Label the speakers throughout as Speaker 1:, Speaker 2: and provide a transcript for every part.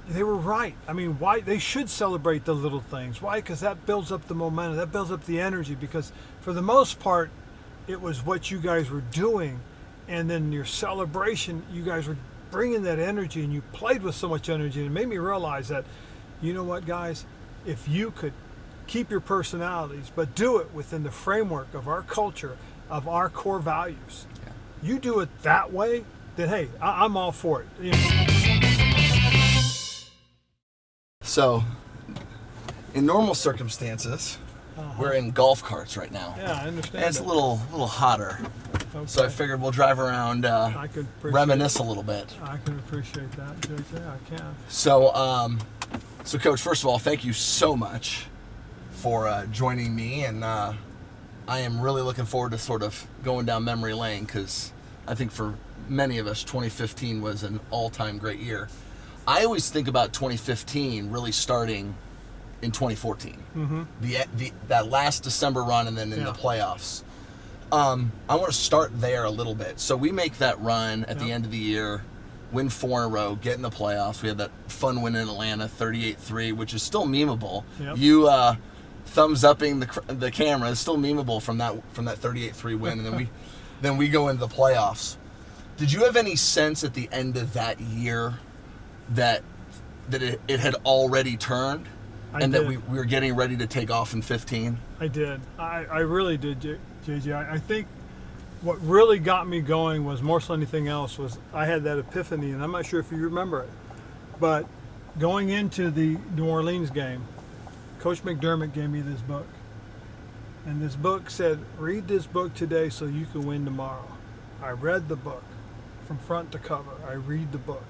Speaker 1: they were right. I mean, why they should celebrate the little things. Why? Because that builds up the momentum. That builds up the energy. Because for the most part, it was what you guys were doing, and then your celebration, you guys were bringing that energy, and you played with so much energy. And it made me realize that, you know what, guys, if you could keep your personalities, but do it within the framework of our culture, of our core values. Yeah. You do it that way, then hey, I'm all for it. You know?
Speaker 2: So, in normal circumstances, we're in golf carts right now.
Speaker 1: Yeah, I understand.
Speaker 2: And it's a little hotter. Okay. So I figured we'll drive around, reminisce a little bit.
Speaker 1: I can appreciate that, JJ. I can.
Speaker 2: So Coach, first of all, thank you so much for joining me, and I am really looking forward to sort of going down memory lane, because I think for many of us, 2015 was an all-time great year. I always think about 2015 really starting in 2014. Mm-hmm. That last December run, and then in the playoffs. I want to start there a little bit. So we make that run at the end of the year, win 4 in a row, get in the playoffs. We had that fun win in Atlanta, 38-3, which is still memeable. Yep. You thumbs upping the camera is still memeable from that 38-3 win, and then we go into the playoffs. Did you have any sense at the end of that year that it had already turned, that we were getting ready to take off in 15?
Speaker 1: I did. I really did, JJ. I think what really got me going was, more so than anything else, was I had that epiphany, and I'm not sure if you remember it, but going into the New Orleans game, Coach McDermott gave me this book, and this book said, read this book today so you can win tomorrow. I read the book from front to cover. I read the book.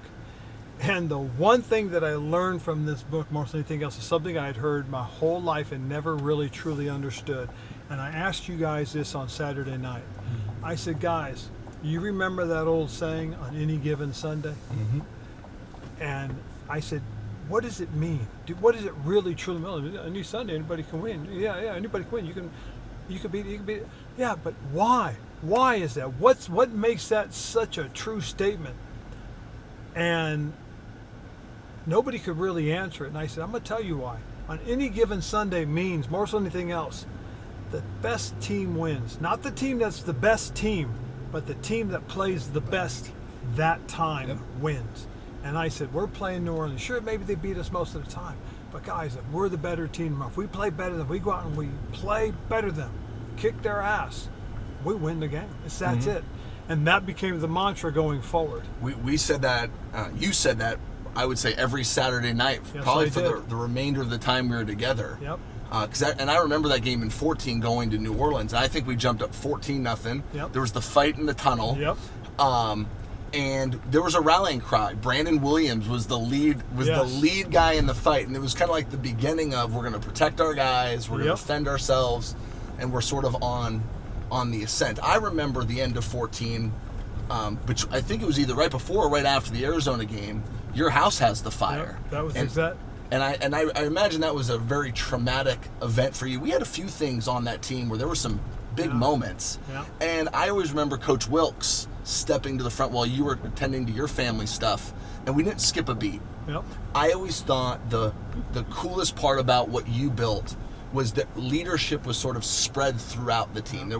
Speaker 1: And the one thing that I learned from this book, more than anything else, is something I had heard my whole life and never really truly understood. And I asked you guys this on Saturday night. Mm-hmm. I said, guys, you remember that old saying, on any given Sunday? Mm-hmm. And I said, what does it mean? What does it really truly mean? Any Sunday, anybody can win. Yeah, anybody can win. You can beat it. Yeah, but why? Why is that? What makes that such a true statement? And nobody could really answer it. And I said, I'm going to tell you why. On any given Sunday means, more so than anything else, the best team wins. Not the team that's the best team, but the team that plays the best that time wins. And I said, we're playing New Orleans. Sure, maybe they beat us most of the time. But guys, if we're the better team, if we play better than, we go out and we play better than, kick their ass, we win the game. That's it. And that became the mantra going forward.
Speaker 2: We said that, you said that, I would say every Saturday night, probably for the remainder of the time we were together. Yep. And I remember that game in 14 going to New Orleans. And I think we jumped up 14-0. Yep. There was the fight in the tunnel. Yep. And there was a rallying cry. Brandon Williams was the lead guy in the fight, and it was kind of like the beginning of, we're going to protect our guys, we're going to defend ourselves, and we're sort of on the ascent. I remember the end of 14, which I think it was either right before or right after the Arizona game. Your house has the fire.
Speaker 1: Yep, that was exact.
Speaker 2: And I imagine that was a very traumatic event for you. We had a few things on that team where there were some big moments. Yeah. And I always remember Coach Wilkes stepping to the front while you were attending to your family stuff, and we didn't skip a beat. Yep. I always thought the coolest part about what you built was that leadership was sort of spread throughout the team.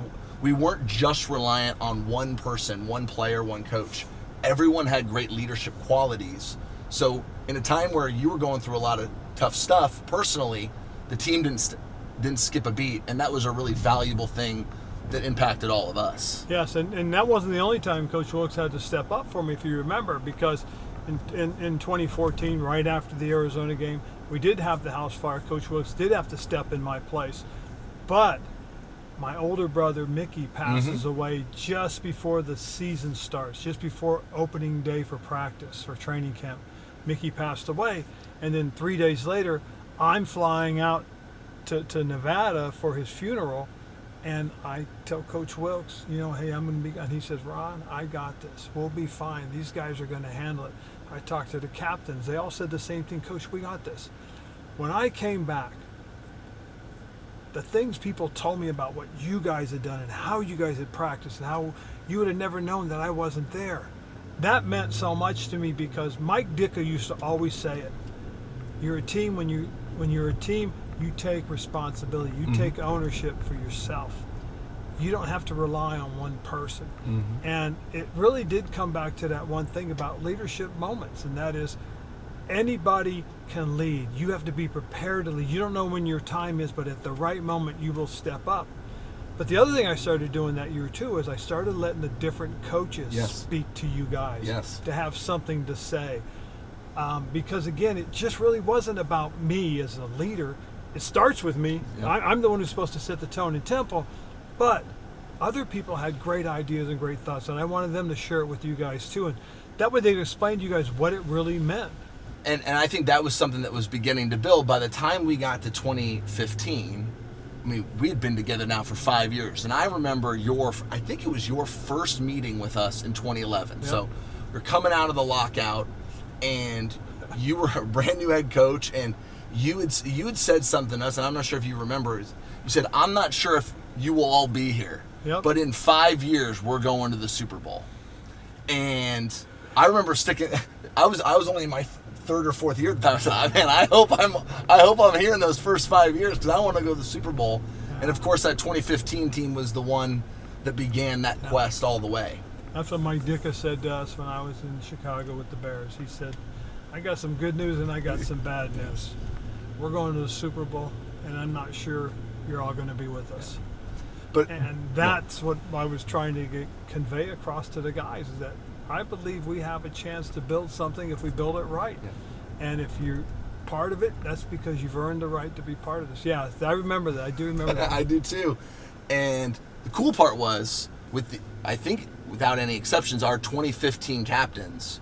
Speaker 2: We weren't just reliant on one person, one player, one coach. Everyone had great leadership qualities. So in a time where you were going through a lot of tough stuff personally, the team didn't skip a beat, and that was a really valuable thing that impacted all of us.
Speaker 1: Yes, and that wasn't the only time Coach Wilkes had to step up for me, if you remember, because in 2014, right after the Arizona game, we did have the house fire. Coach Wilkes did have to step in my place. But my older brother, Mickey, passes away just before the season starts, just before opening day for practice, for training camp. Mickey passed away, and then 3 days later, I'm flying out to Nevada for his funeral. And I tell Coach Wilkes, hey, I'm going to be, and he says, Ron, I got this. We'll be fine. These guys are going to handle it. I talked to the captains. They all said the same thing. Coach, we got this. When I came back, the things people told me about what you guys had done and how you guys had practiced and how you would have never known that I wasn't there. that meant so much to me because Mike Ditka used to always say it. You're a team when you're a team, you take responsibility. You take ownership for yourself. You don't have to rely on one person. And it really did come back to that one thing about leadership moments, and that is anybody can lead. You have to be prepared to lead. You don't know when your time is, but at the right moment you will step up. But the other thing I started doing that year too is I started letting the different coaches speak to you guys, to have something to say. Because again, it just really wasn't about me as a leader. It starts with me. I'm the one who's supposed to set the tone and tempo, but other people had great ideas and great thoughts, and I wanted them to share it with you guys too. And that way they'd explain to you guys what it really meant.
Speaker 2: And I think that was something that was beginning to build. By the time we got to 2015, I mean, we had been together now for 5 years. And I remember I think it was your first meeting with us in 2011. So we're coming out of the lockout, and you were a brand new head coach, and you had said something to us, and I'm not sure if you remember. You said, I'm not sure if you will all be here, but in 5 years, we're going to the Super Bowl. And I remember I was only in my third or fourth year at the time. Man, I hope I'm here in those first 5 years because I want to go to the Super Bowl. And of course, that 2015 team was the one that began that quest all the way.
Speaker 1: That's what Mike Ditka said to us when I was in Chicago with the Bears. He said, I got some good news and I got some bad news. We're going to the Super Bowl, and I'm not sure you're all going to be with us. And that's what I was trying to convey across to the guys, is that I believe we have a chance to build something if we build it right. And if you're part of it, that's because you've earned the right to be part of this. Yeah, I remember that. I do remember that.
Speaker 2: I do too. And the cool part was, I think without any exceptions, our 2015 captains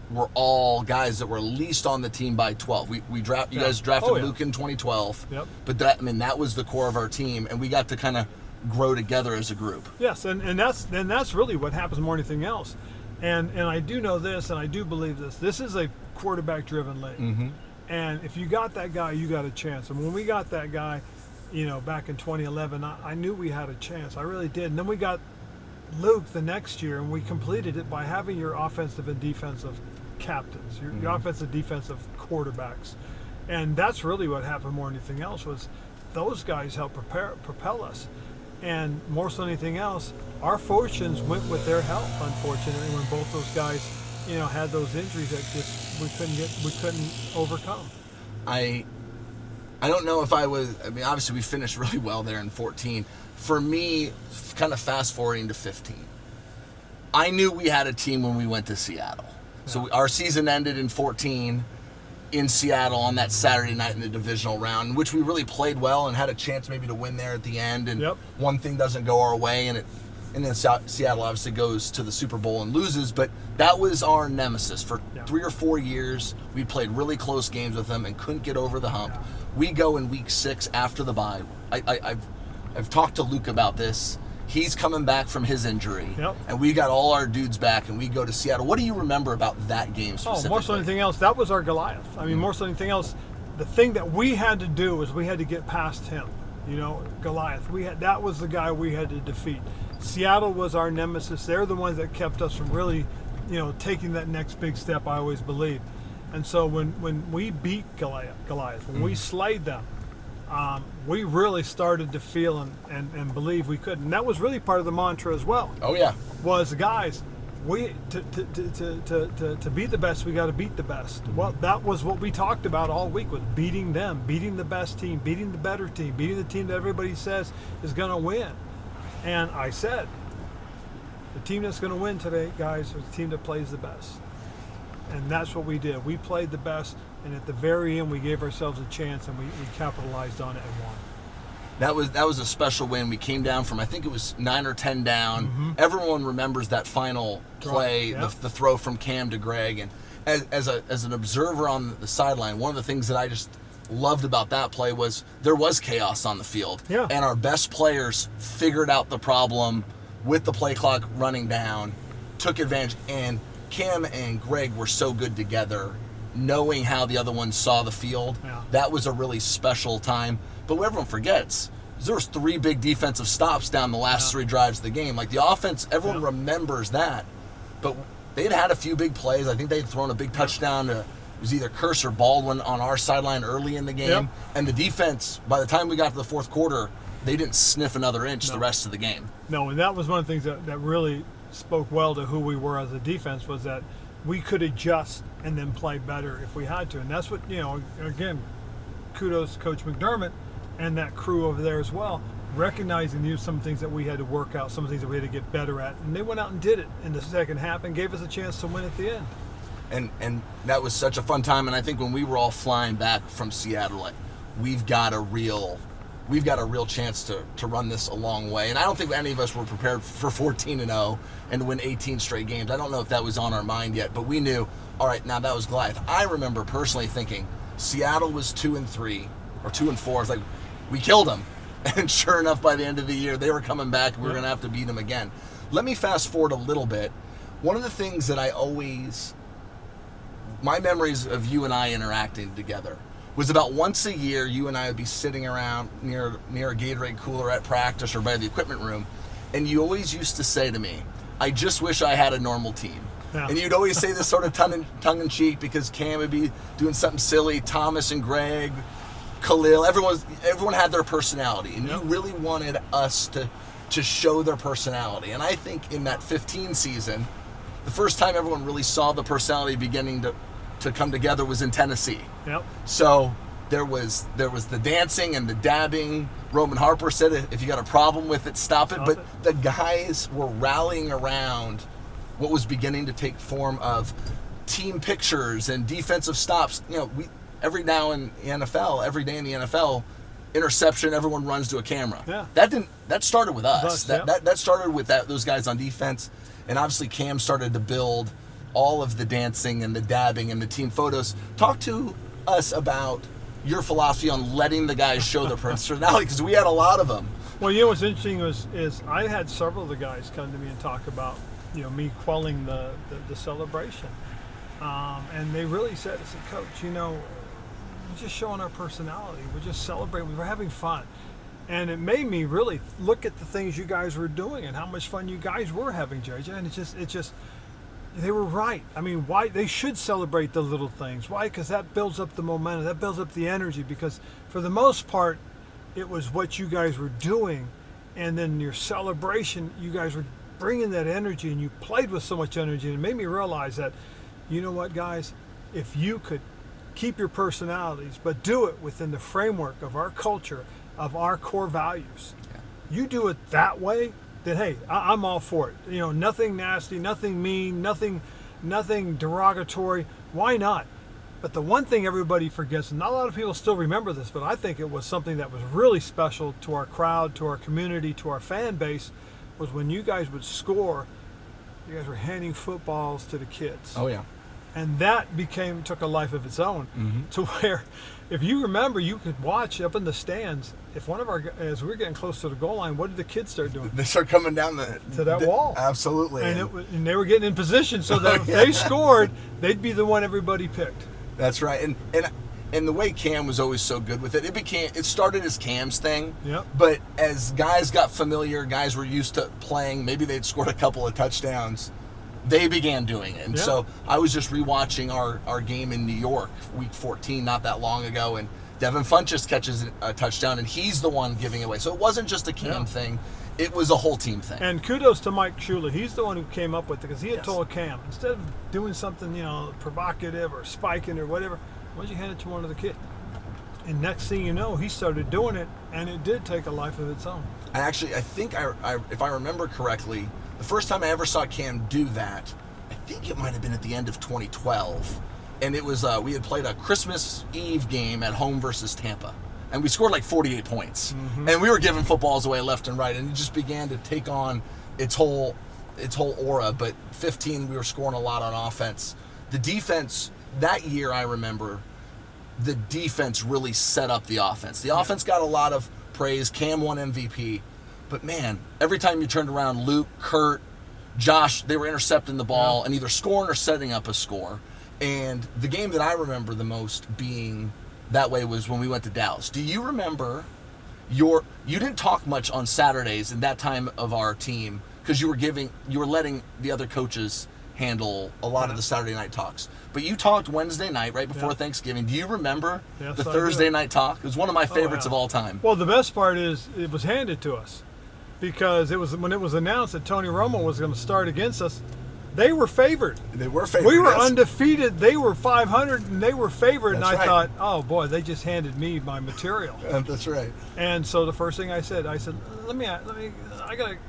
Speaker 2: were all guys that were least on the team by 12. You guys drafted Luke in 2012. But that was the core of our team, and we got to kind of grow together as a group.
Speaker 1: Yes, and that's really what happens more than anything else. And I do know this, and I do believe this. This is a quarterback-driven league. And if you got that guy, you got a chance. And when we got that guy, back in 2011, I knew we had a chance. I really did. And then we got Luke the next year, and we completed it by having your offensive and defensive captains, your offensive defensive quarterbacks. And that's really what happened more than anything else, was those guys helped propel us. And more so than anything else, our fortunes went with their help, unfortunately, when both those guys, had those injuries that just we couldn't overcome.
Speaker 2: I don't know if obviously we finished really well there in 14. For me, kind of fast forwarding to 15, I knew we had a team when we went to Seattle. So our season ended in 14 in Seattle on that Saturday night in the divisional round, in which we really played well and had a chance maybe to win there at the end. And one thing doesn't go our way, and then Seattle obviously goes to the Super Bowl and loses. But that was our nemesis for 3 or 4 years. We played really close games with them and couldn't get over the hump. We go in week 6 after the bye. I've talked to Luke about this. He's coming back from his injury, and we got all our dudes back, and we go to Seattle. What do you remember about that game specifically?
Speaker 1: More so than anything else, that was our Goliath. I mean, more so than anything else, the thing that we had to do was we had to get past him. Goliath. That was the guy we had to defeat. Seattle was our nemesis. They're the ones that kept us from really, taking that next big step, I always believe. And so when we beat Goliath, when we slayed them, we really started to feel and believe we could. And that was really part of the mantra as well.
Speaker 2: Oh yeah.
Speaker 1: Was, guys, we to be the best, we got to beat the best. Well, that was what we talked about all week, was beating them, beating the best team, beating the better team, beating the team that everybody says is going to win. And I said, the team that's going to win today, guys, is the team that plays the best. And that's what we did. We played the best, and at the very end, we gave ourselves a chance, and we capitalized on it and won.
Speaker 2: That was a special win. We came down from, I think it was 9 or 10 down. Everyone remembers that final play, the throw from Cam to Greg. And as an observer on the sideline, one of the things that I just loved about that play was there was chaos on the field. And our best players figured out the problem with the play clock running down, took advantage, and Cam and Greg were so good together, knowing how the other ones saw the field. That was a really special time. But what everyone forgets is there was 3 big defensive stops down the last 3 drives of the game. Like the offense, everyone remembers that. But they'd had a few big plays. I think they'd thrown a big touchdown to, it was either Curse or Baldwin on our sideline early in the game.
Speaker 1: Yep.
Speaker 2: And the defense, by the time we got to the fourth quarter, they didn't sniff another inch the rest of the game.
Speaker 1: No, and that was one of the things that really spoke well to who we were as a defense, was that we could adjust and then play better if we had to. And that's what, again, kudos to Coach McDermott and that crew over there as well, recognizing some things that we had to work out, some things that we had to get better at. And they went out and did it in the second half and gave us a chance to win at the end.
Speaker 2: And that was such a fun time. And I think when we were all flying back from Seattle, like, we've got a real chance to run this a long way. And I don't think any of us were prepared for 14-0 and to win 18 straight games. I don't know if that was on our mind yet, but we knew, all right, now that was Goliath. I remember personally thinking Seattle was 2-3 or 2-4. I was like, we killed them. And sure enough, by the end of the year, they were coming back. We were going to have to beat them again. Let me fast forward a little bit. One of the things that my memories of you and I interacting together was about once a year, you and I would be sitting around near a Gatorade cooler at practice or by the equipment room, and you always used to say to me, I just wish I had a normal team. Yeah. And you'd always say this sort of tongue-in-cheek because Cam would be doing something silly, Thomas and Greg, Khalil, everyone had their personality, and you really wanted us to show their personality. And I think in that 15 season, the first time everyone really saw the personality beginning to come together was in Tennessee.
Speaker 1: Yep.
Speaker 2: So there was the dancing and the dabbing. Roman Harper said, if you got a problem with it, stop it. But the guys were rallying around what was beginning to take form of team pictures and defensive stops. Every day in the NFL, interception, everyone runs to a camera.
Speaker 1: Yeah.
Speaker 2: That started with us.
Speaker 1: Yeah.
Speaker 2: That started with those guys on defense. And obviously Cam started to build all of the dancing and the dabbing and the team photos. Talk to us about your philosophy on letting the guys show their personality, because we had a lot of them.
Speaker 1: Well, what's interesting is I had several of the guys come to me and talk about me quelling the celebration, and they really said, Coach, we're just showing our personality. We're just celebrating. We're having fun. And it made me really look at the things you guys were doing and how much fun you guys were having, JJ. And it just, they were right. I mean, why they should celebrate the little things. Why? Because that builds up the momentum. That builds up the energy. Because for the most part, it was what you guys were doing, and then your celebration, you guys were bringing that energy, and you played with so much energy. And it made me realize that, you know what, guys, if you could keep your personalities, but do it within the framework of our culture, of our core values. Yeah. You do it that way, then hey, I'm all for it. Nothing nasty, nothing mean, nothing derogatory. Why not? But the one thing everybody forgets, and not a lot of people still remember this, but I think it was something that was really special to our crowd, to our community, to our fan base, was when you guys would score, you guys were handing footballs to the kids.
Speaker 2: Oh yeah.
Speaker 1: And that took a life of its own, to where, if you remember, you could watch up in the stands. If as we were getting close to the goal line, what did the kids start doing?
Speaker 2: They start coming down
Speaker 1: to that wall.
Speaker 2: Absolutely.
Speaker 1: And they were getting in position so that if they scored, they'd be the one everybody picked.
Speaker 2: That's right. And the way Cam was always so good with it, it started as Cam's thing.
Speaker 1: Yep.
Speaker 2: But as guys got familiar, guys were used to playing, maybe they'd scored a couple of touchdowns, they began doing it. And so I was just rewatching our game in New York, week 14, not that long ago, and Devin Funchess catches a touchdown, and he's the one giving away. So it wasn't just a Cam thing. It was a whole team thing.
Speaker 1: And kudos to Mike Shula. He's the one who came up with it, because he had told Cam, instead of doing something, provocative or spiking or whatever, why don't you hand it to one of the kids? And next thing you know, he started doing it, and it did take a life of its own.
Speaker 2: And actually, I think, if I remember correctly, the first time I ever saw Cam do that, I think it might have been at the end of 2012. And it was, we had played a Christmas Eve game at home versus Tampa. And we scored like 48 points. And we were giving footballs away left and right. And it just began to take on its whole aura. But 15, we were scoring a lot on offense. The defense, that year I remember, the defense really set up the offense. The offense got a lot of praise. Cam won MVP. But man, every time you turned around, Luke, Kurt, Josh, they were intercepting the ball and either scoring or setting up a score. And the game that I remember the most being that way was when we went to Dallas. Do you remember you didn't talk much on Saturdays in that time of our team, because you were letting the other coaches handle a lot of the Saturday night talks. But you talked Wednesday night right before Thanksgiving. Do you remember the Thursday night talk? It was one of my favorites of all time.
Speaker 1: Well, the best part is it was handed to us because it was when it was announced that Tony Romo was going to start against us. They were favored.
Speaker 2: They were favored.
Speaker 1: We were undefeated. They were 500, and they were favored.
Speaker 2: That's
Speaker 1: and I
Speaker 2: right.
Speaker 1: thought, oh boy, they just handed me my material.
Speaker 2: That's right.
Speaker 1: And so the first thing I said, I gotta,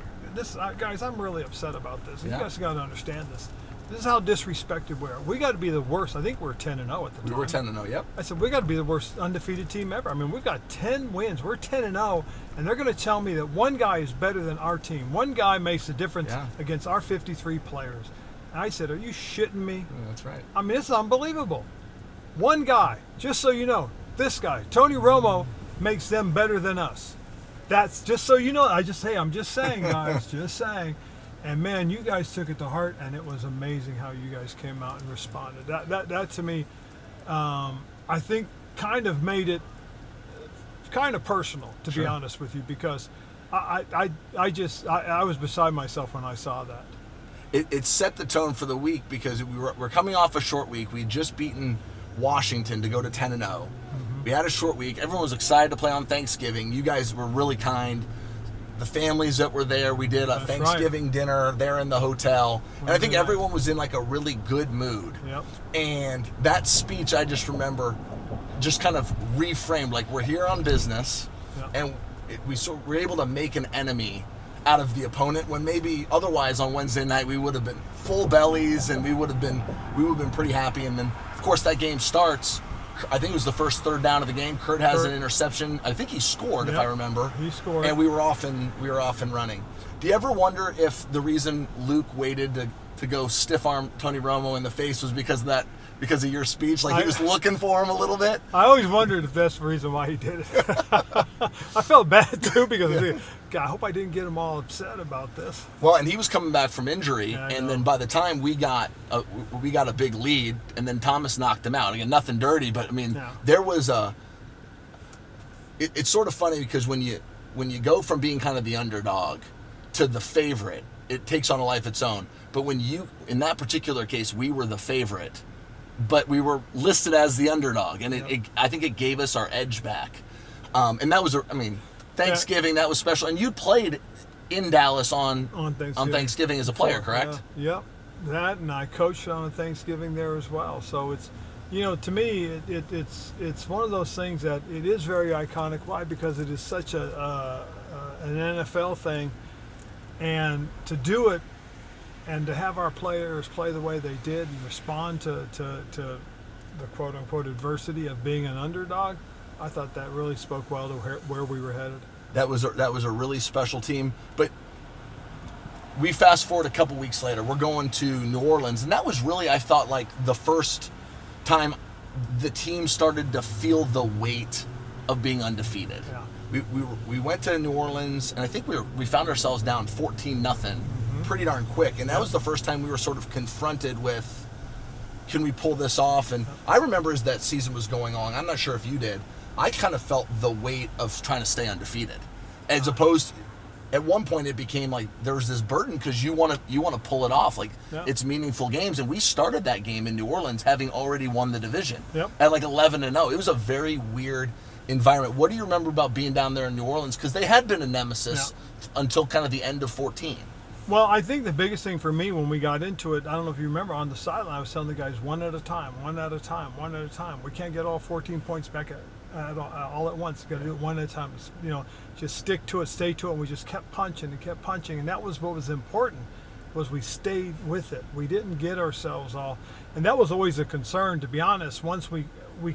Speaker 1: guys, I'm really upset about this. You guys got to understand this. This is how disrespected we are. We got to be the worst. I think we're 10-0 at the time.
Speaker 2: We were 10-0. Yep.
Speaker 1: I said we got to be the worst undefeated team ever. I mean, we've got 10 wins. We're 10-0, and they're going to tell me that one guy is better than our team. One guy makes a difference against our 53 players. And I said, are you shitting me?
Speaker 2: That's right.
Speaker 1: I mean, it's unbelievable. One guy, just so you know, this guy, Tony Romo, makes them better than us. That's just so you know. I'm just saying, guys, just saying. And man, you guys took it to heart, and it was amazing how you guys came out and responded. That to me, I think, kind of made it kind of personal, to be honest with you, because I was beside myself when I saw that.
Speaker 2: It set the tone for the week because we're coming off a short week. We'd just beaten Washington to go to 10-0. We had a short week. Everyone was excited to play on Thanksgiving. You guys were really kind. The families that were there, we did a Thanksgiving dinner there in the hotel. And I think everyone was in like a really good mood.
Speaker 1: Yep.
Speaker 2: And that speech, I just remember, just kind of reframed, like we're here on business, and we're able to make an enemy out of the opponent when maybe otherwise on Wednesday night we would have been full bellies and we would have been pretty happy. And then of course that game starts. I think it was the first third down of the game. Kurt has an interception. I think he scored, if I remember.
Speaker 1: He scored.
Speaker 2: And we were off and running. Do you ever wonder if the reason Luke waited to go stiff arm Tony Romo in the face was because of your speech? Like he was looking for him a little bit?
Speaker 1: I always wondered if that's the reason why he did it. I felt bad too because God, I hope I didn't get him all upset about this.
Speaker 2: Well, and he was coming back from injury, and then by the time we got a big lead, and then Thomas knocked him out. Again, nothing dirty, but I mean, there was it's sort of funny because when you go from being kind of the underdog to the favorite, it takes on a life of its own. But in that particular case, we were the favorite, but we were listed as the underdog, and I think it gave us our edge back. And that was, Thanksgiving, that was special. And you played in Dallas on Thanksgiving as a player, correct?
Speaker 1: Yep. That, and I coached on Thanksgiving there as well. So it's, to me, it's one of those things that it is very iconic. Why? Because it is such an NFL thing, and to do it and to have our players play the way they did and respond to the quote-unquote adversity of being an underdog, I thought that really spoke well to where we were headed.
Speaker 2: That was a really special team. But we fast forward a couple weeks later. We're going to New Orleans, and that was really, I thought, like the first time the team started to feel the weight of being undefeated. Yeah. We went to New Orleans, and I think we found ourselves down 14-0 pretty darn quick, and that was the first time we were sort of confronted with, can we pull this off? And I remember as that season was going on, I'm not sure if you did, I kind of felt the weight of trying to stay undefeated, as opposed. At one point, it became like there was this burden because you want to pull it off, like it's meaningful games. And we started that game in New Orleans having already won the division at like 11-0. It was a very weird environment. What do you remember about being down there in New Orleans? Because they had been a nemesis until kind of the end of 14.
Speaker 1: Well, I think the biggest thing for me when we got into it, I don't know if you remember, on the sideline, I was telling the guys one at a time. We can't get all 14 points back all at once. Got to do it one at a time. Just stick to it, stay to it. And we just kept punching, and that was what was important. Was we stayed with it. We didn't get ourselves all, and that was always a concern, to be honest. Once we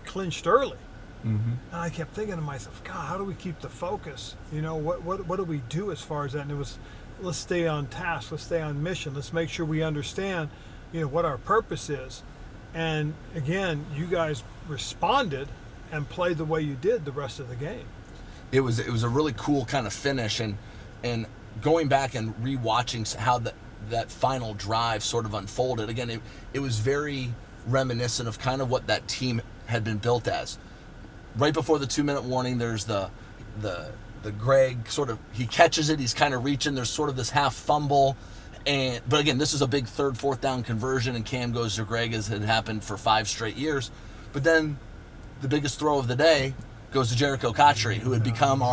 Speaker 1: clinched early, and I kept thinking to myself, God, how do we keep the focus? What do we do as far as that? And it was, let's stay on task, let's stay on mission, let's make sure we understand, what our purpose is. And again, you guys responded and played the way you did the rest of the game.
Speaker 2: It was a really cool kind of finish, and going back and rewatching how that final drive sort of unfolded. Again, it was very reminiscent of kind of what that team had been built as. Right before the 2-minute warning, there's the Greg sort of, he catches it, he's kind of reaching, there's sort of this half fumble, But again, this is a big third, fourth down conversion, and Cam goes to Greg, as had happened for 5 straight years. But then the biggest throw of the day goes to Jericho Cotchery, who had become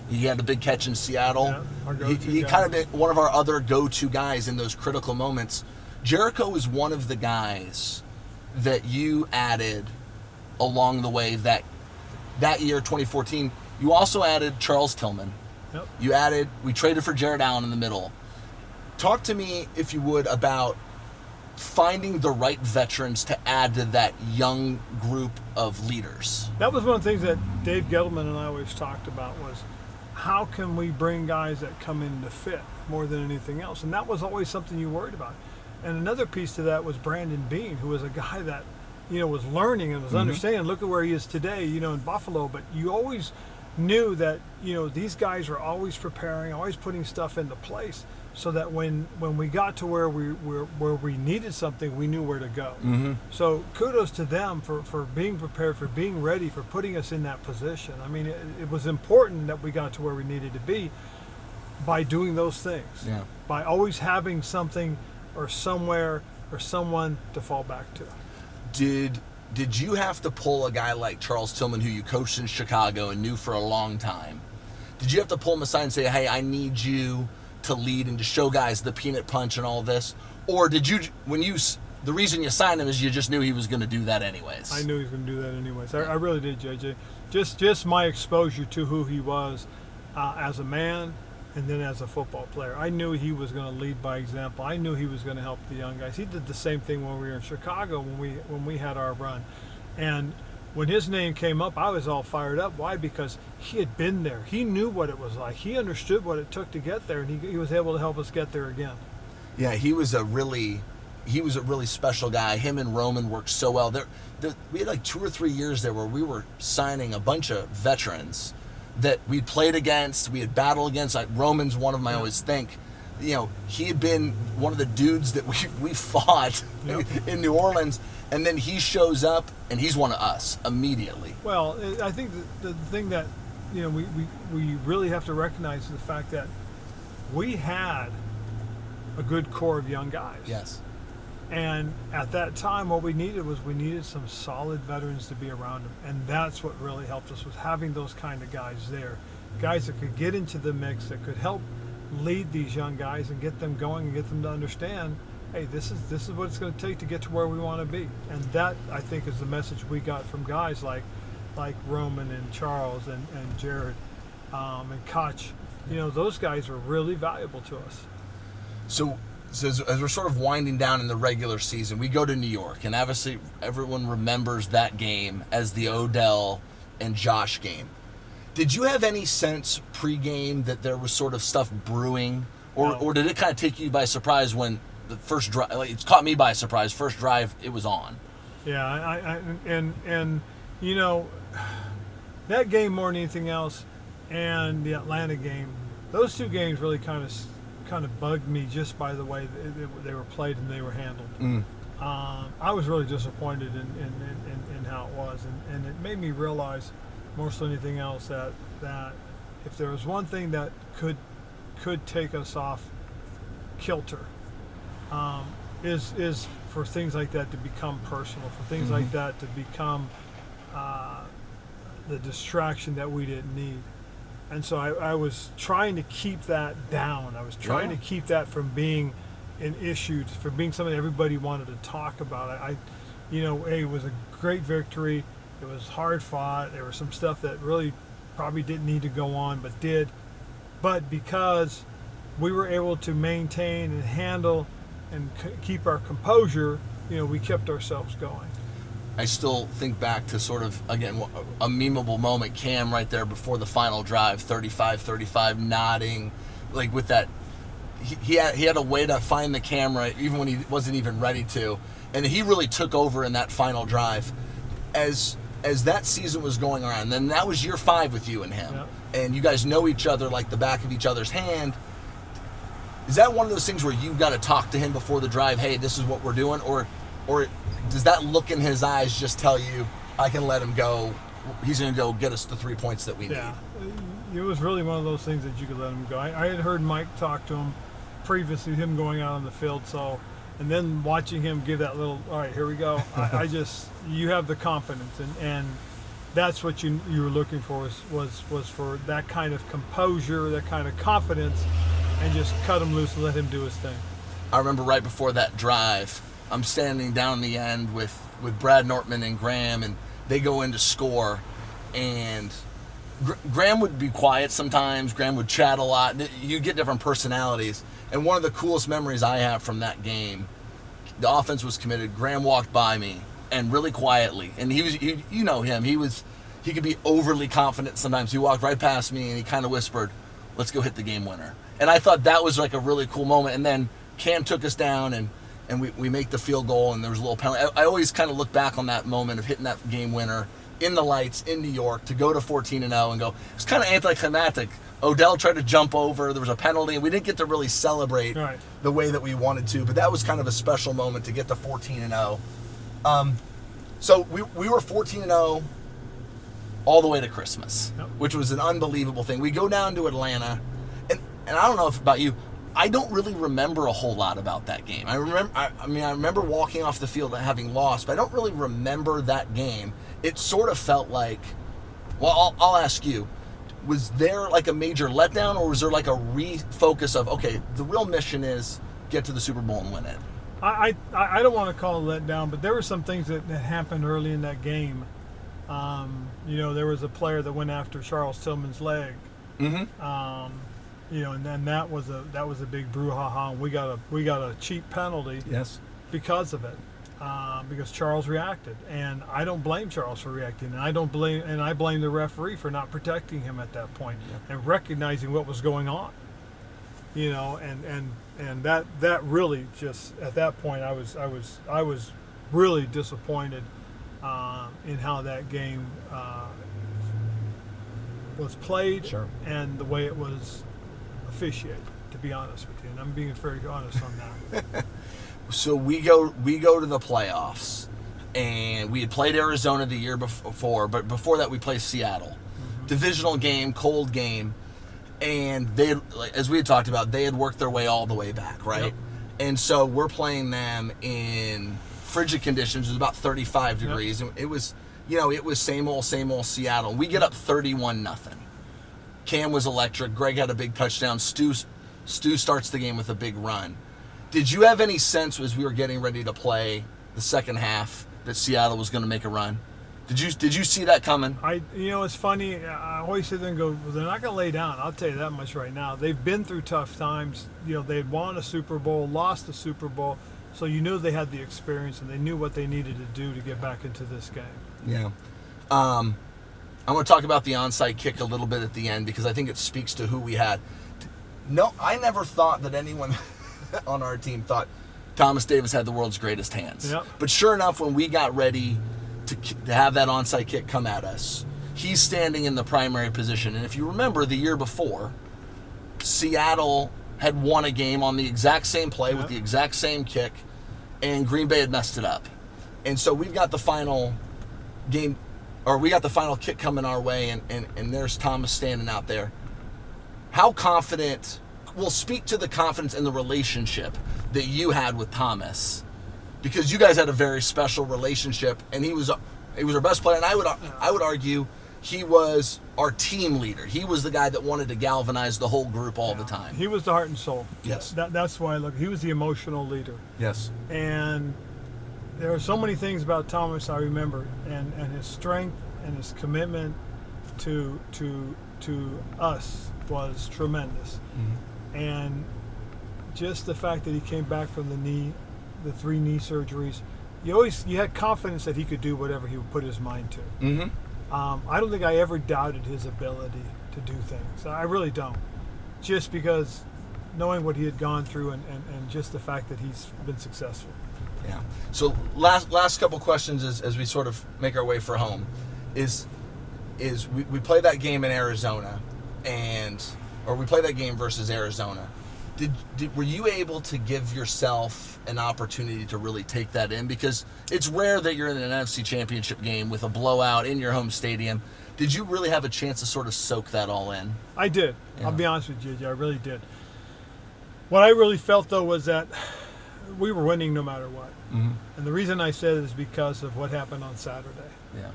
Speaker 2: he had a big catch in Seattle.
Speaker 1: Yeah, our go-to
Speaker 2: he
Speaker 1: guy.
Speaker 2: kind of been one of our other go-to guys in those critical moments. Jericho was one of the guys that you added along the way that year, 2014. You also added Charles Tillman.
Speaker 1: Yep.
Speaker 2: We traded for Jared Allen in the middle. Talk to me, if you would, about finding the right veterans to add to that young group of leaders.
Speaker 1: That was one of the things that Dave Gettleman and I always talked about was how can we bring guys that come in to fit more than anything else? And that was always something you worried about. And another piece to that was Brandon Bean, who was a guy that, was learning and was understanding. Look at where he is today, in Buffalo. But you always knew that, these guys were always preparing, always putting stuff into place so that when we got to where we needed something, we knew where to go.
Speaker 2: Mm-hmm.
Speaker 1: So kudos to them for being prepared, for being ready, for putting us in that position. I mean, it was important that we got to where we needed to be by doing those things.
Speaker 2: Yeah.
Speaker 1: By always having something or somewhere or someone to fall back to.
Speaker 2: Did you have to pull a guy like Charles Tillman, who you coached in Chicago and knew for a long time? Did you have to pull him aside and say, hey, I need you to lead and to show guys the peanut punch and all this? Or did you, the reason you signed him is you just knew he was going to do that anyways?
Speaker 1: I knew he was going to do that anyways. I really did, JJ. Just my exposure to who he was as a man and then as a football player. I knew he was going to lead by example. I knew he was going to help the young guys. He did the same thing when we were in Chicago when we had our run. And when his name came up, I was all fired up. Why? Because he had been there. He knew what it was like. He understood what it took to get there, and he was able to help us get there again.
Speaker 2: Yeah, he was a really special guy. Him and Roman worked so well. We had like 2 or 3 years there where we were signing a bunch of veterans that we'd played against, we had battled against. Like Roman's one of them I always think. He had been one of the dudes that we fought in New Orleans, and then he shows up and he's one of us immediately.
Speaker 1: Well, I think the thing that we really have to recognize is the fact that we had a good core of young guys.
Speaker 2: Yes.
Speaker 1: And at that time, what we needed some solid veterans to be around them, and that's what really helped us, was having those kind of guys there, guys that could get into the mix, that could help lead these young guys and get them going and get them to understand, hey, this is what it's going to take to get to where we want to be. And that, I think, is the message we got from guys like Roman and Charles and Jared and Koch. Those guys were really valuable to us.
Speaker 2: So as we're sort of winding down in the regular season, we go to New York, and obviously everyone remembers that game as the Odell and Josh game. Did you have any sense pregame that there was sort of stuff brewing, or did it kind of take you by surprise when the first drive? Like, it's caught me by surprise. First drive, it was on.
Speaker 1: Yeah, that game more than anything else, and the Atlanta game, those 2 games really kind of bugged me just by the way they were played and they were handled. I was really disappointed in how it was, and it made me realize more so than anything else that if there was one thing that could take us off kilter, is for things like that to become personal, for things like that to become the distraction that we didn't need. And so I was trying to keep that down. I was trying to keep that from being an issue, from being something everybody wanted to talk about. It was a great victory. It was hard fought. There was some stuff that really probably didn't need to go on, but did. But because we were able to maintain and handle and keep our composure, we kept ourselves going.
Speaker 2: I still think back to sort of, again, a memeable moment. Cam right there before the final drive, 35-35, nodding, like with that. He had a way to find the camera even when he wasn't even ready to, and he really took over in that final drive. As that season was going around, then that was year 5 with you and him, and you guys know each other like the back of each other's hand. Is that one of those things where you've got to talk to him before the drive? Hey, this is what we're doing, or does that look in his eyes just tell you, I can let him go, he's going to go get us the 3 points that we need?
Speaker 1: It was really one of those things that you could let him go. I had heard Mike talk to him previously him going out on the field. So, and then watching him give that little, all right, here we go. I just, you have the confidence, and that's what you were looking for was for that kind of composure, that kind of confidence, and just cut him loose and let him do his thing.
Speaker 2: I remember right before that drive, I'm standing down the end with Brad Nortman and Graham, and they go in to score, and Graham would be quiet sometimes. Graham would chat a lot. You get different personalities. And one of the coolest memories I have from that game, the offense was committed. Graham walked by me, and really quietly. And he was, you know him. He could be overly confident sometimes. He walked right past me, and he kind of whispered, "Let's go hit the game winner." And I thought that was like a really cool moment. And then Cam took us down, and we make the field goal, and there was a little penalty. I always kind of look back on that moment of hitting that game winner in the lights in New York to go to 14-0 and go, it was kind of anticlimactic. Odell tried to jump over, there was a penalty, and we didn't get to really celebrate the way that we wanted to, but that was kind of a special moment to get to 14-0. So we were 14-0 all the way to Christmas, which was an unbelievable thing. We go down to Atlanta, and I don't know if about you, I don't really remember a whole lot about that game. I remember walking off the field and having lost, but I don't really remember that game. It sort of felt like, well, I'll ask you, was there like a major letdown, or was there like a refocus of, okay, the real mission is get to the Super Bowl and win it?
Speaker 1: I don't want to call it letdown, but there were some things that happened early in that game. There was a player that went after Charles Tillman's leg. Mm-hmm. And then that was a big brouhaha, and we got a cheap penalty.
Speaker 3: Yes.
Speaker 1: Because of it, because Charles reacted, and I don't blame Charles for reacting, and I blame the referee for not protecting him at that point and recognizing what was going on. And that really just at that point I was really disappointed in how that game was played, and the way it was officiated, to be honest with you, and I'm being very honest on that.
Speaker 2: So we go to the playoffs, and we had played Arizona the year before, but before that we played Seattle. Mm-hmm. Divisional game, cold game, and they, as we had talked about, they had worked their way all the way back, right? Yep. And so we're playing them in frigid conditions. It was about 35 degrees, and it was same old Seattle. We get up 31-0. Cam was electric. Greg had a big touchdown. Stu starts the game with a big run. Did you have any sense as we were getting ready to play the second half that Seattle was going to make a run? Did you see that coming?
Speaker 1: It's funny. I always sit there and go, well, they're not going to lay down. I'll tell you that much right now. They've been through tough times. They'd won a Super Bowl, lost the Super Bowl, so you knew they had the experience and they knew what they needed to do to get back into this game.
Speaker 2: Yeah. I'm going to talk about the onside kick a little bit at the end because I think it speaks to who we had. No, I never thought that anyone on our team thought Thomas Davis had the world's greatest hands.
Speaker 1: Yep.
Speaker 2: But sure enough, when we got ready to have that onside kick come at us, he's standing in the primary position. And if you remember the year before, Seattle had won a game on the exact same play with the exact same kick, and Green Bay had messed it up. And so we've got the final game, or we got the final kick coming our way, and there's Thomas standing out there. How confident, well, speak to the confidence and the relationship that you had with Thomas, because you guys had a very special relationship, and he was our best player, and I would argue he was our team leader. He was the guy that wanted to galvanize the whole group all the time.
Speaker 1: He was the heart and soul.
Speaker 2: Yes.
Speaker 1: That's why I look. He was the emotional leader.
Speaker 3: Yes.
Speaker 1: And there are so many things about Thomas I remember, and his strength and his commitment to us was tremendous. Mm-hmm. And just the fact that he came back from the 3 knee surgeries, you had confidence that he could do whatever he would put his mind to. Mm-hmm. I don't think I ever doubted his ability to do things. I really don't. Just because knowing what he had gone through and just the fact that he's been successful.
Speaker 2: Yeah. So last couple questions as we sort of make our way for home is we play that game in Arizona, or we play that game versus Arizona. Were you able to give yourself an opportunity to really take that in? Because it's rare that you're in an NFC Championship game with a blowout in your home stadium. Did you really have a chance to sort of soak that all in?
Speaker 1: I did. Yeah. I'll be honest with you, JJ, I really did. What I really felt, though, was that we were winning no matter what.
Speaker 2: Mm-hmm.
Speaker 1: And the reason I said it is because of what happened on Saturday.
Speaker 2: Yeah.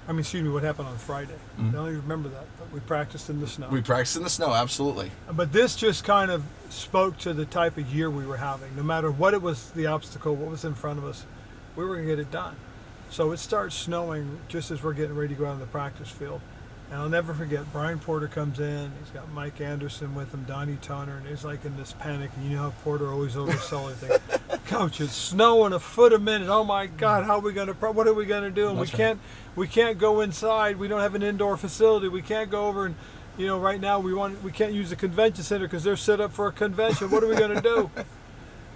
Speaker 1: What happened on Friday.
Speaker 2: Mm-hmm.
Speaker 1: I don't even remember that, but we practiced in the snow.
Speaker 2: We practiced in the snow, absolutely.
Speaker 1: But this just kind of spoke to the type of year we were having. No matter what it was, the obstacle, what was in front of us, we were going to get it done. So it starts snowing just as we're getting ready to go out on the practice field. And I'll never forget, Brian Porter comes in, he's got Mike Anderson with him, Donnie Toner, and he's like in this panic. And you know how Porter always oversells everything. Coach, it's snowing a foot a minute. Oh my God, what are we going to do? And we can't go inside. We don't have an indoor facility. We can't go over and, right now we can't use the convention center because they're set up for a convention. What are we going to do?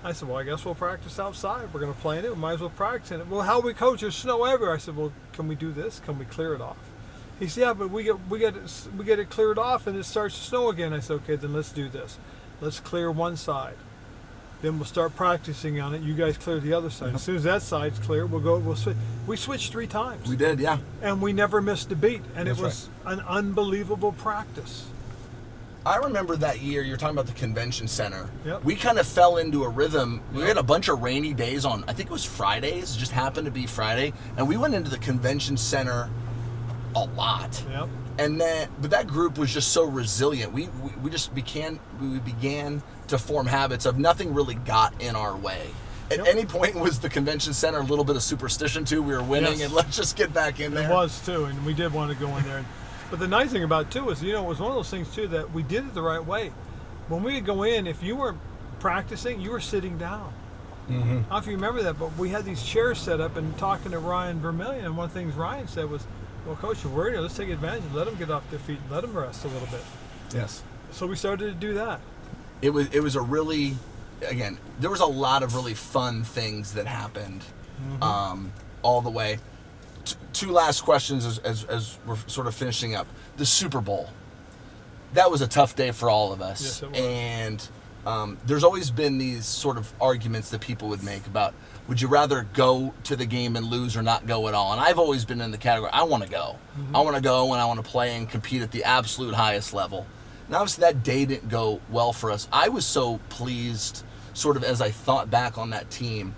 Speaker 1: I said, well, I guess we'll practice outside. We're going to play in it. We might as well practice in it. Well, how we coach? There's snow everywhere. I said, well, can we do this? Can we clear it off? He said, yeah, but we get it cleared off and it starts to snow again. I said, okay, then let's do this. Let's clear one side. Then we'll start practicing on it. You guys clear the other side. As soon as that side's clear, we'll switch. We switched 3 times.
Speaker 2: We did, yeah.
Speaker 1: And we never missed a beat. And
Speaker 2: That's
Speaker 1: it was an unbelievable practice.
Speaker 2: I remember that year, you're talking about the convention center.
Speaker 1: Yep.
Speaker 2: We kind of fell into a rhythm. We had a bunch of rainy days on, I think it was Fridays, it just happened to be Friday. And we went into the convention center a lot.
Speaker 1: Yep.
Speaker 2: But that group was just so resilient. We began to form habits of nothing really got in our way. At any point was the convention center a little bit of superstition too. We were winning,
Speaker 1: Yes.
Speaker 2: and let's just get back in there.
Speaker 1: It was too, and we did want to go in there. But the nice thing about it too is, it was one of those things too that we did it the right way. When we would go in, if you weren't practicing, you were sitting down.
Speaker 2: Mm-hmm.
Speaker 1: I don't know if you remember that, but we had these chairs set up and talking to Ryan Vermillion, and one of the things Ryan said was, well, Coach, we're here. Let's take advantage. Let them get off their feet. Let them rest a little bit.
Speaker 2: Yes.
Speaker 1: So we started to do that.
Speaker 2: It was a really, again, there was a lot of really fun things that happened all the way. Two last questions as we're sort of finishing up. The Super Bowl. That was a tough day for all of us.
Speaker 1: Yes, it was.
Speaker 2: And there's always been these sort of arguments that people would make about, would you rather go to the game and lose or not go at all? And I've always been in the category, I want to go.
Speaker 1: Mm-hmm.
Speaker 2: I want to go and I want to play and compete at the absolute highest level. And obviously that day didn't go well for us. I was so pleased, sort of as I thought back on that team,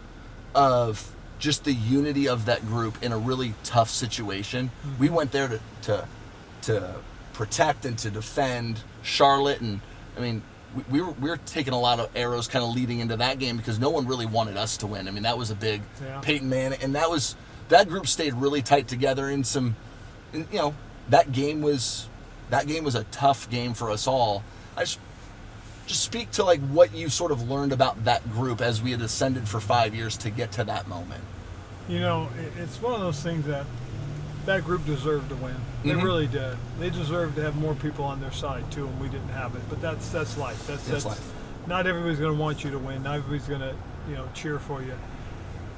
Speaker 2: of just the unity of that group in a really tough situation. Mm-hmm. We went there to protect and to defend Charlotte, and I mean, we were taking a lot of arrows kind of leading into that game because no one really wanted us to win. I mean, that was a big Peyton Manning, and that group stayed really tight together that game was a tough game for us all. I just speak to like what you sort of learned about that group as we had ascended for 5 years to get to that moment.
Speaker 1: It's one of those things that group deserved to win. They
Speaker 2: Mm-hmm.
Speaker 1: really did. They deserved to have more people on their side too, and we didn't have it. But that's life. That's
Speaker 2: life.
Speaker 1: Not everybody's going to want you to win. Not everybody's going to cheer for you.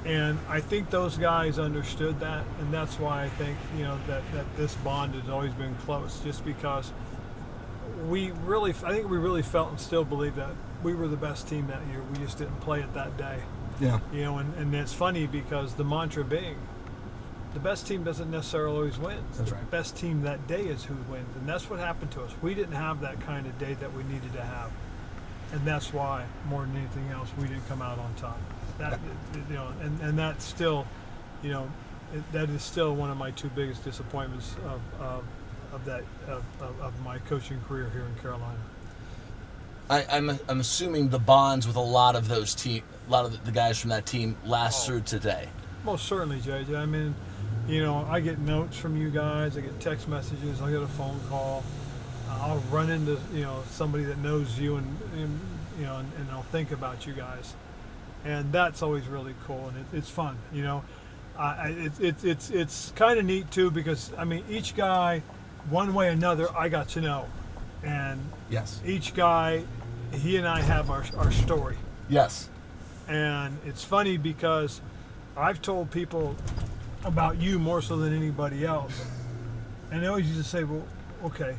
Speaker 1: And I think those guys understood that, and that's why I think that this bond has always been close. Just because I think we really felt and still believe that we were the best team that year. We just didn't play it that day.
Speaker 2: Yeah.
Speaker 1: And it's funny because the mantra being, the best team doesn't necessarily always win.
Speaker 2: That's
Speaker 1: the
Speaker 2: right.
Speaker 1: best team that day is who wins, and that's what happened to us. We didn't have that kind of day that we needed to have, and that's why, more than anything else, we didn't come out on top. That and that's still, that is still one of my 2 biggest disappointments of my coaching career here in Carolina.
Speaker 2: I'm assuming the bonds with a lot of the guys from that team last through today.
Speaker 1: Most certainly, JJ. I mean, I get notes from you guys. I get text messages. I get a phone call. I'll run into somebody that knows you, and I'll think about you guys, and that's always really cool, and it's fun. It's kind of neat too, because I mean, each guy, one way or another, I got to know, and
Speaker 2: Yes.
Speaker 1: each guy, he and I have our story.
Speaker 2: Yes.
Speaker 1: And it's funny because I've told people about you more so than anybody else. And they always used to say, well, okay,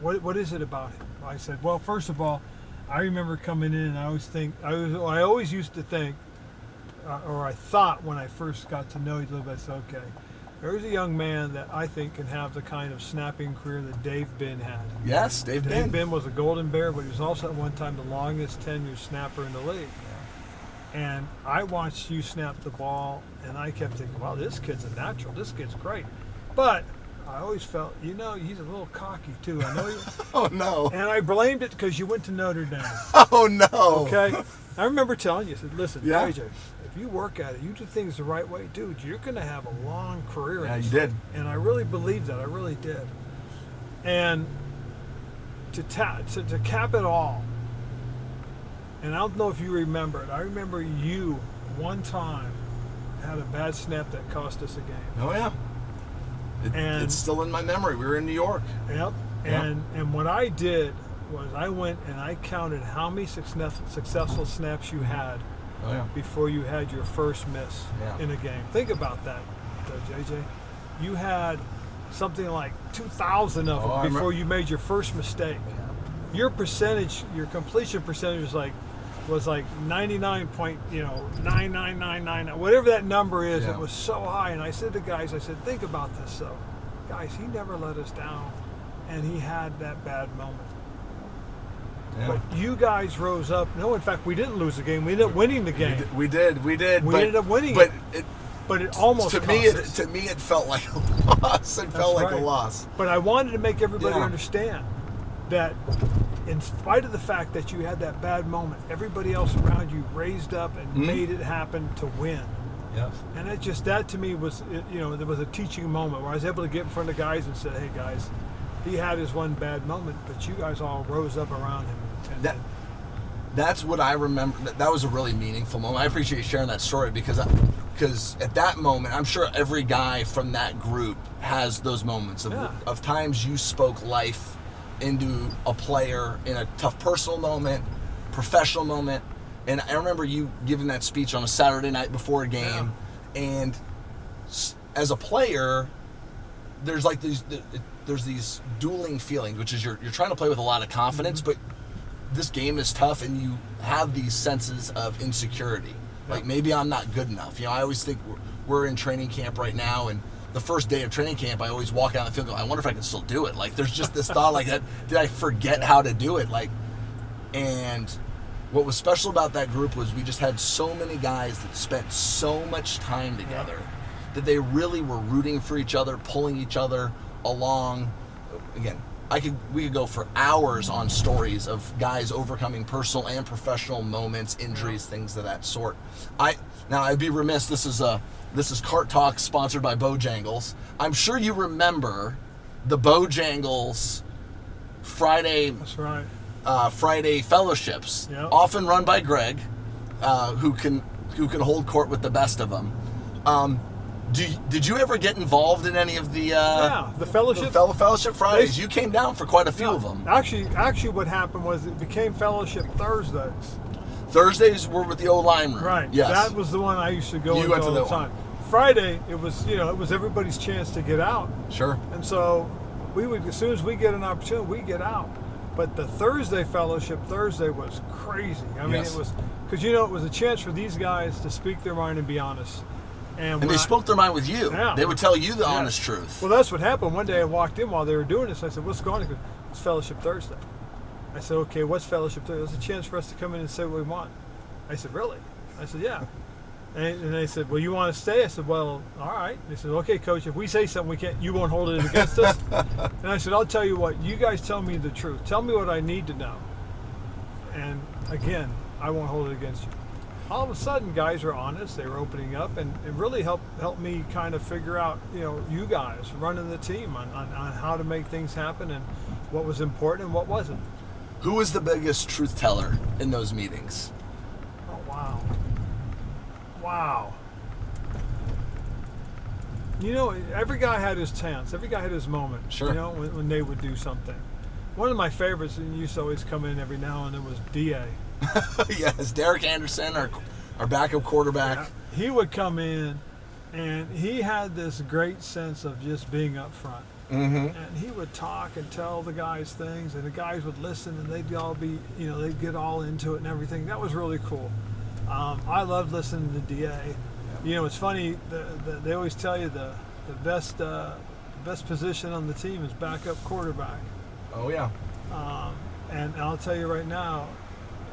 Speaker 1: what is it about him? I said, well, first of all, I remember coming in and I always used to think, or I thought when I first got to know you a little bit, I said, okay, There's a young man that I think can have the kind of snapping career that Dave Bin had.
Speaker 2: Yes, Dave
Speaker 1: Dave
Speaker 2: Bin.
Speaker 1: Bin was a Golden Bear, but he was also at one time the longest tenured snapper in the league. And I watched you snap the ball, and I kept thinking, wow, this kid's a natural. This kid's great. But I always felt, he's a little cocky, too. I know.
Speaker 2: Oh, no.
Speaker 1: And I blamed it because you went to Notre Dame.
Speaker 2: Oh, no.
Speaker 1: Okay? I remember telling you, I said, listen,
Speaker 2: Yeah.
Speaker 1: JJ, if you work at it, you do things the right way, dude, you're going to have a long career.
Speaker 2: Yeah,
Speaker 1: in
Speaker 2: you
Speaker 1: this
Speaker 2: did.
Speaker 1: thing. And I really believed that. I really did. And to cap it all, and I don't know if you remember it, I remember you one time had a bad snap that cost us a game.
Speaker 2: Oh, yeah.
Speaker 1: And-
Speaker 2: It's still in my memory. We were in New York.
Speaker 1: Yep.
Speaker 2: Yep.
Speaker 1: And what I did was I went and I counted how many successful snaps you had
Speaker 2: Oh, yeah.
Speaker 1: before you had your first miss
Speaker 2: Yeah.
Speaker 1: in a game. Think about that, JJ. You had something like 2,000 of them
Speaker 2: Oh, I
Speaker 1: before
Speaker 2: remember.
Speaker 1: you made your first mistake. Your percentage, your completion percentage was like 99.9999, whatever that number is.
Speaker 2: Yeah.
Speaker 1: It was so high. And I said to guys, think about this though. Guys, he never let us down, and he had that bad moment.
Speaker 2: Yeah.
Speaker 1: But you guys rose up. No, in fact, we didn't lose the game. We ended up winning the game.
Speaker 2: We did.
Speaker 1: We
Speaker 2: but,
Speaker 1: ended up winning
Speaker 2: but
Speaker 1: it. But it almost
Speaker 2: to
Speaker 1: cost
Speaker 2: me,
Speaker 1: us.
Speaker 2: it felt like a loss. It felt like
Speaker 1: right.
Speaker 2: a loss.
Speaker 1: But I wanted to make everybody
Speaker 2: Yeah.
Speaker 1: understand that in spite of the fact that you had that bad moment, everybody else around you raised up and made it happen to win.
Speaker 2: Yes.
Speaker 1: And that to me was, there was a teaching moment where I was able to get in front of guys and say, hey guys, he had his one bad moment, but you guys all rose up around him. And
Speaker 2: That's what I remember. That was a really meaningful moment. I appreciate you sharing that story because at that moment, I'm sure every guy from that group has those moments of times you spoke life into a player in a tough personal moment, professional moment. And I remember you giving that speech on a Saturday night before a game.
Speaker 1: Yeah.
Speaker 2: And as a player, there's these dueling feelings, which is you're trying to play with a lot of confidence, but this game is tough and you have these senses of insecurity. Like maybe I'm not good enough. I always think we're in training camp right now, and the first day of training camp, I always walk out on the field and go, I wonder if I can still do it. Like there's just this thought like that, did I forget how to do it? And what was special about that group was we just had so many guys that spent so much time together that they really were rooting for each other, pulling each other along. Again, we could go for hours on stories of guys overcoming personal and professional moments, injuries, things of that sort. Now I'd be remiss. This is Cart Talk, sponsored by Bojangles. I'm sure you remember the Bojangles Friday.
Speaker 1: That's right.
Speaker 2: Friday fellowships, often run by Greg, who can hold court with the best of them. Did you ever get involved in any of the
Speaker 1: the fellowship?
Speaker 2: Fellowship Fridays? You came down for quite a few of them.
Speaker 1: Actually, what happened was it became Fellowship Thursdays.
Speaker 2: Thursdays were with the old line room.
Speaker 1: Right.
Speaker 2: Yes.
Speaker 1: That was the one I used to go into all the time. Friday, it was everybody's chance to get out.
Speaker 2: Sure.
Speaker 1: And so we would, as soon as we get an opportunity, we get out. But the Thursday Fellowship Thursday was crazy. I mean, it was because it was a chance for these guys to speak their mind and be honest.
Speaker 2: And they spoke their mind with you.
Speaker 1: Yeah.
Speaker 2: They would tell you the honest truth.
Speaker 1: Well, that's what happened. One day I walked in while they were doing this. I said, what's going on? He goes, it's Fellowship Thursday. I said, okay, what's Fellowship Thursday? It's a chance for us to come in and say what we want. I said, really? I said, yeah. And they said, well, you want to stay? I said, well, all right. They said, okay, Coach, if we say something, you won't hold it against us? And I said, I'll tell you what, you guys tell me the truth. Tell me what I need to know. And again, I won't hold it against you. All of a sudden, guys were honest. They were opening up, and it really helped me kind of figure out, you guys running the team on how to make things happen and what was important and what wasn't.
Speaker 2: Who was the biggest truth teller in those meetings?
Speaker 1: Oh, wow. Every guy had his chance. Every guy had his moment.
Speaker 2: Sure.
Speaker 1: When they would do something. One of my favorites, and used to always come in every now and then, was D.A.
Speaker 2: Yes, Derek Anderson, our backup quarterback.
Speaker 1: Yeah. He would come in, and he had this great sense of just being up front.
Speaker 2: Mm-hmm.
Speaker 1: And he would talk and tell the guys things, and the guys would listen, and they'd all be, they'd get all into it and everything. That was really cool. I loved listening to DA. It's funny, they always tell you best position on the team is backup quarterback.
Speaker 2: Oh yeah.
Speaker 1: And I'll tell you right now,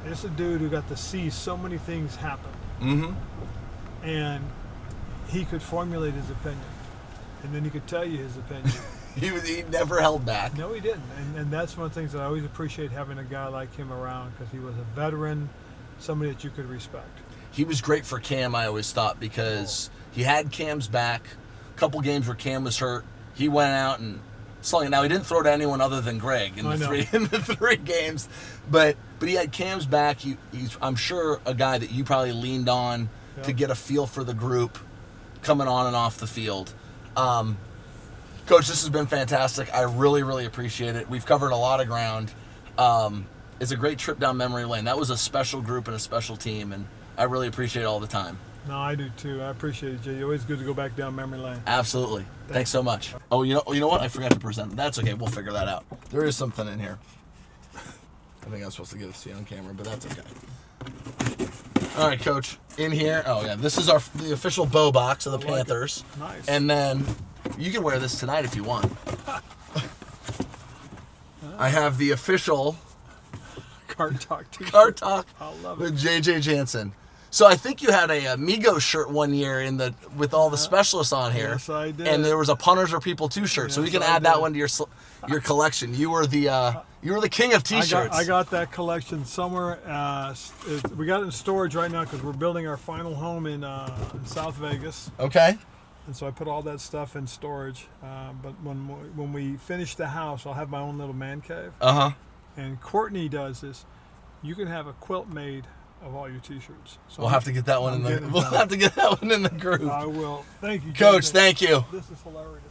Speaker 1: it's a dude who got to see so many things happen.
Speaker 2: Mm-hmm.
Speaker 1: And he could formulate his opinion, and then he could tell you his opinion.
Speaker 2: He never held back.
Speaker 1: No, he didn't. And that's one of the things that I always appreciate having a guy like him around, because he was a veteran, somebody that you could respect.
Speaker 2: He was great for Cam, I always thought, because he had Cam's back. A couple games where Cam was hurt, he went out and slung it. Now, he didn't throw to anyone other than Greg in the three games, but he had Cam's back. He's, I'm sure, a guy that you probably leaned on to get a feel for the group coming on and off the field. Coach, this has been fantastic. I really, really appreciate it. We've covered a lot of ground. It's a great trip down memory lane. That was a special group and a special team, and I really appreciate it all the time.
Speaker 1: No, I do too. I appreciate it, Jay. Always good to go back down memory lane.
Speaker 2: Absolutely. Thanks so much. Oh, you know what? I forgot to present. That's okay. We'll figure that out. There is something in here. I think I'm supposed to get this to you on camera, but that's okay. All right, Coach. In here. Oh yeah, this is the official bow box of the Panthers.
Speaker 1: Nice.
Speaker 2: And then you can wear this tonight if you want. I have the official
Speaker 1: Card Talk t-shirt.
Speaker 2: Card Talk
Speaker 1: I love
Speaker 2: with JJ Jansen. So I think you had a Migos shirt one year with all the specialists on here.
Speaker 1: Yes, I did.
Speaker 2: And there was a Punters Are People 2 shirt. So we can add that one to your collection. You were the king of t-shirts.
Speaker 1: I got that collection somewhere. We got it in storage right now because we're building our final home in South Vegas.
Speaker 2: Okay.
Speaker 1: And so I put all that stuff in storage. But when we finish the house, I'll have my own little man cave.
Speaker 2: Uh-huh.
Speaker 1: And Courtney does this. You can have a quilt made of all your t-shirts. So
Speaker 2: We'll have to get that one in the group.
Speaker 1: I will. Thank you,
Speaker 2: Coach,
Speaker 1: JJ.
Speaker 2: thank you.
Speaker 1: This is hilarious.